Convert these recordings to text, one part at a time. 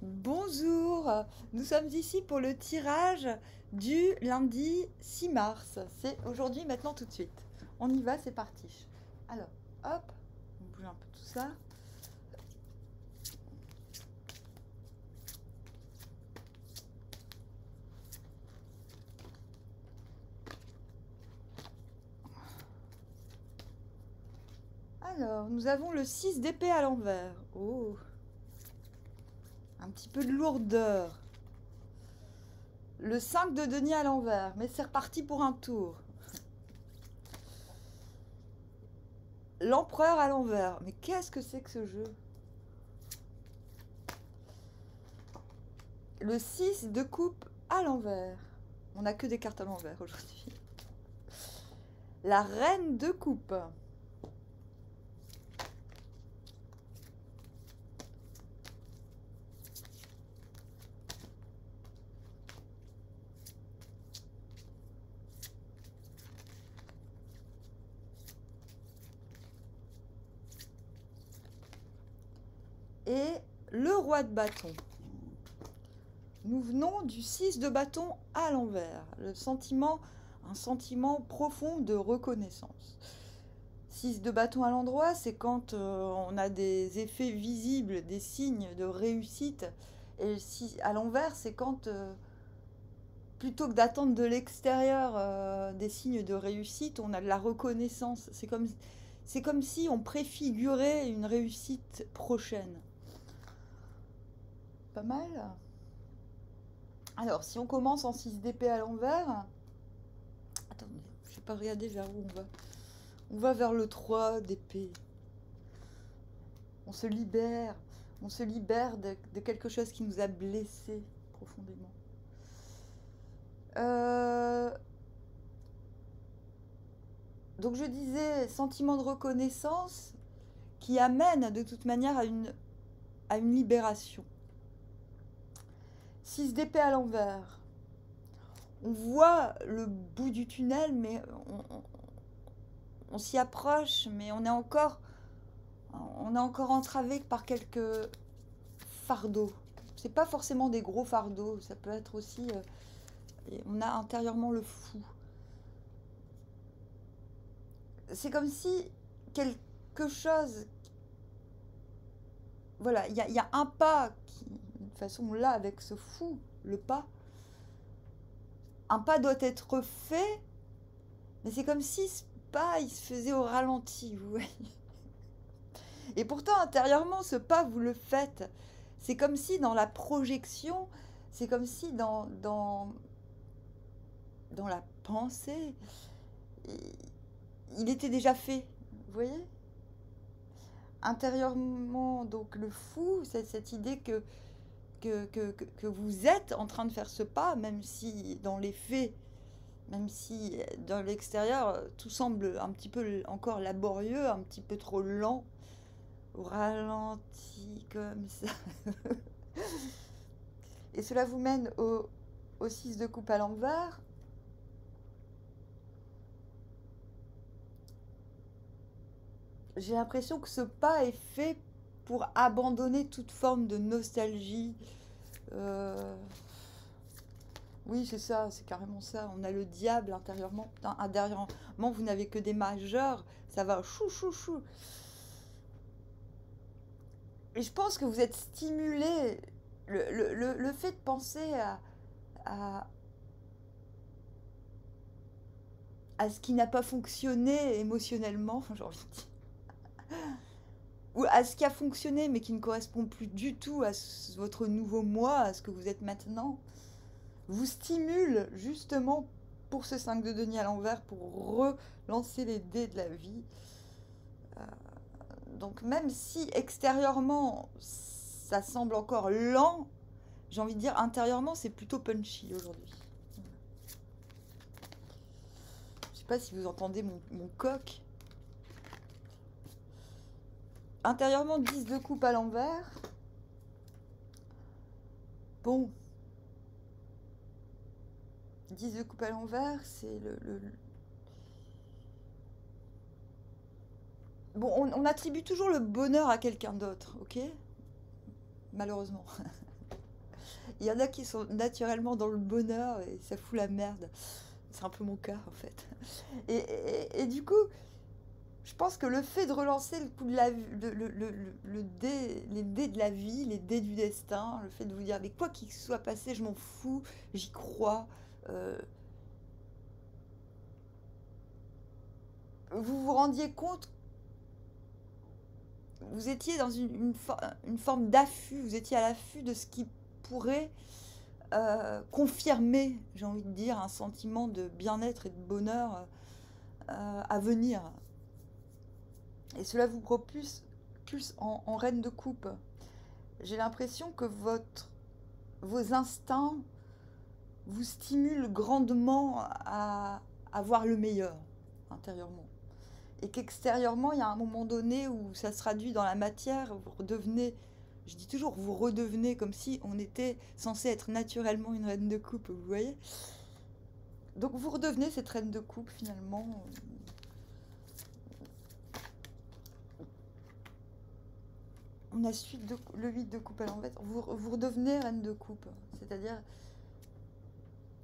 Bonjour, nous sommes ici pour le tirage du lundi 6 mars. C'est aujourd'hui, maintenant, tout de suite. On y va, c'est parti. Alors, hop, on bouge un peu tout ça. Alors, nous avons le 6 d'épée à l'envers. Oh, un petit peu de lourdeur. Le 5 de denier à l'envers, mais c'est reparti pour un tour. L'empereur à l'envers. Mais qu'est-ce que c'est que ce jeu? Le 6 de coupe à l'envers. On n'a que des cartes à l'envers aujourd'hui. La reine de coupe. Et le roi de bâton. Nous venons du 6 de bâton à l'envers. Un sentiment profond de reconnaissance. 6 de bâton à l'endroit, c'est quand on a des effets visibles, des signes de réussite. Et à l'envers, c'est quand, plutôt que d'attendre de l'extérieur des signes de réussite, on a de la reconnaissance. C'est comme si on préfigurait une réussite prochaine. Pas mal. Alors, si on commence en 6 d'épée à l'envers... Attendez, je vais pas regarder vers où on va. On va vers le 3 d'épée. On se libère. On se libère de quelque chose qui nous a blessés profondément. Donc je disais, sentiment de reconnaissance qui amène de toute manière à une libération. 6 d'épée à l'envers. On voit le bout du tunnel, mais on s'y approche, mais on est encore entravé par quelques fardeaux. C'est pas forcément des gros fardeaux, ça peut être aussi... on a intérieurement le fou. C'est comme si quelque chose... Voilà, il y a un pas qui... De toute façon, on l'a avec ce fou, le pas. Un pas doit être fait, mais c'est comme si ce pas, il se faisait au ralenti, vous voyez. Et pourtant, intérieurement, ce pas, vous le faites. C'est comme si dans la projection, c'est comme si dans la pensée, il était déjà fait. Vous voyez? Intérieurement, donc le fou, c'est cette idée que vous êtes en train de faire ce pas, même si dans les faits, même si dans l'extérieur, tout semble un petit peu encore laborieux, un petit peu trop lent, au ralenti comme ça. Et cela vous mène au 6 de coupe à l'envers. J'ai l'impression que ce pas est fait pour abandonner toute forme de nostalgie. Euh, Oui, c'est ça, c'est carrément ça. On a le diable intérieurement. Putain, intérieurement, vous n'avez que des majeurs. Ça va chou, chou, chou. Et je pense que vous êtes stimulé. Le fait de penser à, à ce qui n'a pas fonctionné émotionnellement, j'ai envie de dire, ou à ce qui a fonctionné mais qui ne correspond plus du tout à votre nouveau moi, à ce que vous êtes maintenant, vous stimule justement pour ce 5 de denier à l'envers, pour relancer les dés de la vie. Donc même si extérieurement ça semble encore lent, j'ai envie de dire intérieurement c'est plutôt punchy aujourd'hui. Je sais pas si vous entendez mon coq. Intérieurement 10 de coupe à l'envers. Bon. 10 de coupe à l'envers, c'est Bon, on attribue toujours le bonheur à quelqu'un d'autre, ok? Malheureusement. Il y en a qui sont naturellement dans le bonheur et ça fout la merde. C'est un peu mon cas en fait. Et du coup, je pense que le fait de relancer le coup de la le dé, les dés de la vie, les dés du destin, le fait de vous dire mais quoi qu'il soit passé, je m'en fous, j'y crois. euh, vous vous rendiez compte, vous étiez dans une forme d'affût, vous étiez à l'affût de ce qui pourrait confirmer, j'ai envie de dire, un sentiment de bien-être et de bonheur à venir. Et cela vous propulse en reine de coupe. J'ai l'impression que vos instincts vous stimulent grandement à voir le meilleur intérieurement. Et qu'extérieurement, il y a un moment donné où ça se traduit dans la matière, vous redevenez, je dis toujours, vous redevenez comme si on était censé être naturellement une reine de coupe, vous voyez. Donc vous redevenez cette reine de coupe finalement. On a le 8 de coupe à l'envers. Vous redevenez reine de coupe. C'est-à-dire,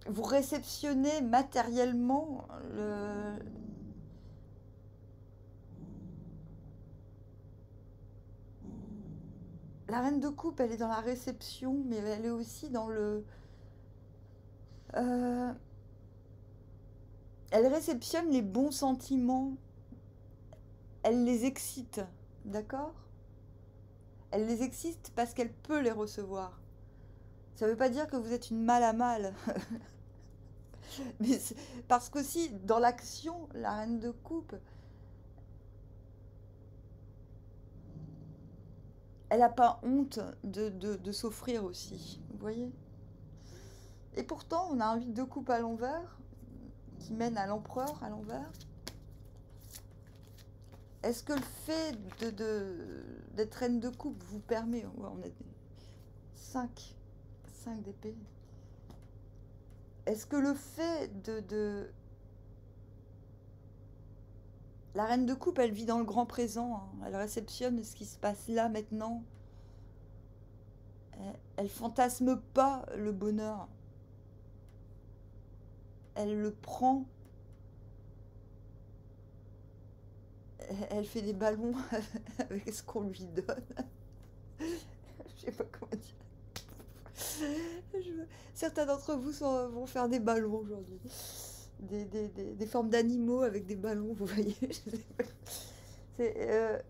vous réceptionnez matériellement la reine de coupe, elle est dans la réception, mais elle est aussi dans le... euh, elle réceptionne les bons sentiments. Elle les excite. D'accord? Elle les excite parce qu'elle peut les recevoir. Ça ne veut pas dire que vous êtes une mal à mal. Mais parce qu'aussi, dans l'action, la reine de coupe, elle n'a pas honte de s'offrir aussi. Vous voyez? Et pourtant, on a un 8 de coupe à l'envers, qui mène à l'empereur à l'envers. Est-ce que le fait d'être reine de coupe vous permet... Ouais, on a 5 d'épée. Est-ce que le fait La reine de coupe, elle vit dans le grand présent. Hein. Elle réceptionne ce qui se passe là, maintenant. Elle fantasme pas le bonheur. Elle le prend. Elle fait des ballons avec ce qu'on lui donne. Je sais pas comment dire. Certains d'entre vous vont faire des ballons aujourd'hui. Des formes d'animaux avec des ballons, vous voyez. C'est,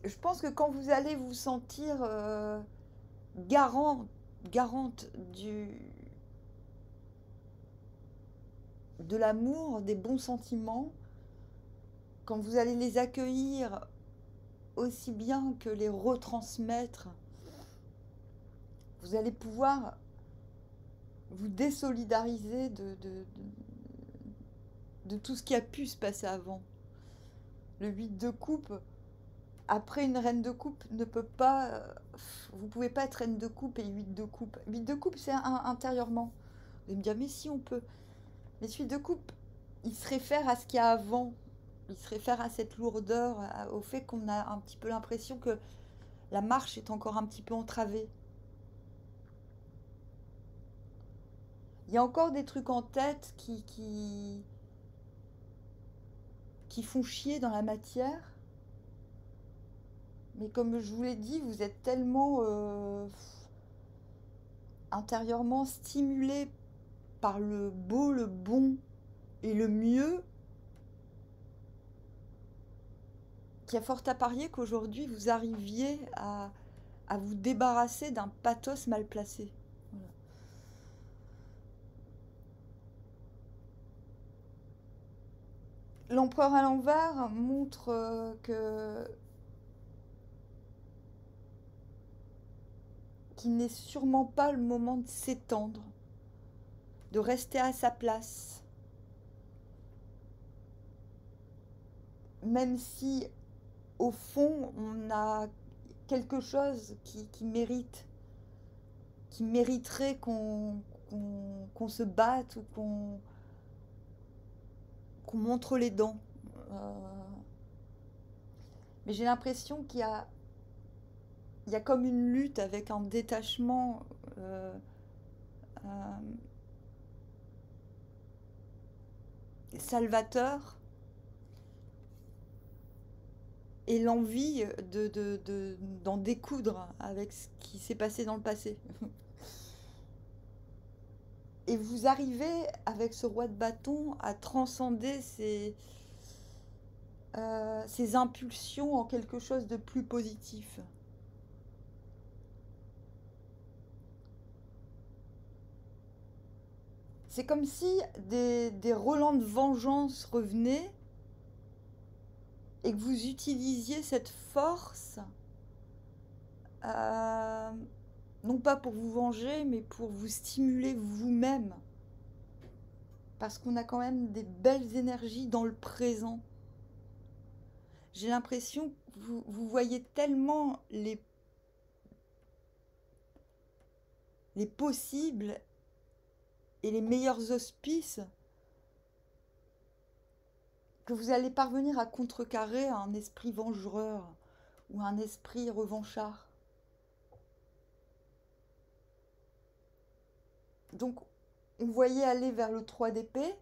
je pense que quand vous allez vous sentir garante de l'amour, des bons sentiments, quand vous allez les accueillir aussi bien que les retransmettre, vous allez pouvoir vous désolidariser de tout ce qui a pu se passer avant. Le 8 de coupe, après une reine de coupe, ne peut pas... vous pouvez pas être reine de coupe et 8 de coupe. 8 de coupe, c'est intérieurement. Vous allez me dire, mais si on peut. Mais 8 de coupe, il se réfère à ce qu'il y a avant. Il se réfère à cette lourdeur, au fait qu'on a un petit peu l'impression que la marche est encore un petit peu entravée. Il y a encore des trucs en tête qui font chier dans la matière. Mais comme je vous l'ai dit, vous êtes tellement intérieurement stimulé par le beau, le bon et le mieux, qu'il y a fort à parier qu'aujourd'hui vous arriviez à vous débarrasser d'un pathos mal placé. Voilà. L'empereur à l'envers montre qu'il n'est sûrement pas le moment de s'étendre, de rester à sa place. Même si, au fond, on a quelque chose qui mériterait qu'on se batte ou qu'on montre les dents. Mais j'ai l'impression il y a comme une lutte avec un détachement euh, salvateur et l'envie d'en découdre avec ce qui s'est passé dans le passé. Et vous arrivez, avec ce roi de bâton, à transcender ces impulsions en quelque chose de plus positif. C'est comme si des relents de vengeance revenaient et que vous utilisiez cette force, euh, non pas pour vous venger, mais pour vous stimuler vous-même. Parce qu'on a quand même des belles énergies dans le présent. J'ai l'impression que vous voyez tellement les possibles et les meilleurs auspices que vous allez parvenir à contrecarrer un esprit vengeur ou un esprit revanchard. Donc, on voyait aller vers le 3 d'épée,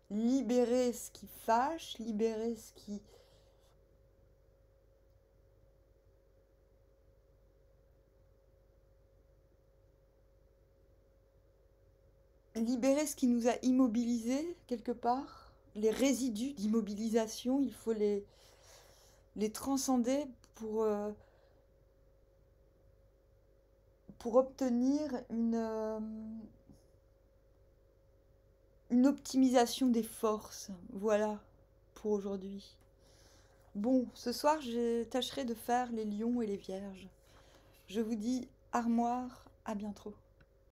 libérer ce qui fâche, libérer ce qui... libérer ce qui nous a immobilisés quelque part, les résidus d'immobilisation, il faut les transcender pour obtenir une optimisation des forces. Voilà pour aujourd'hui. Bon, ce soir, je tâcherai de faire les lions et les vierges. Je vous dis armoire, à bientôt.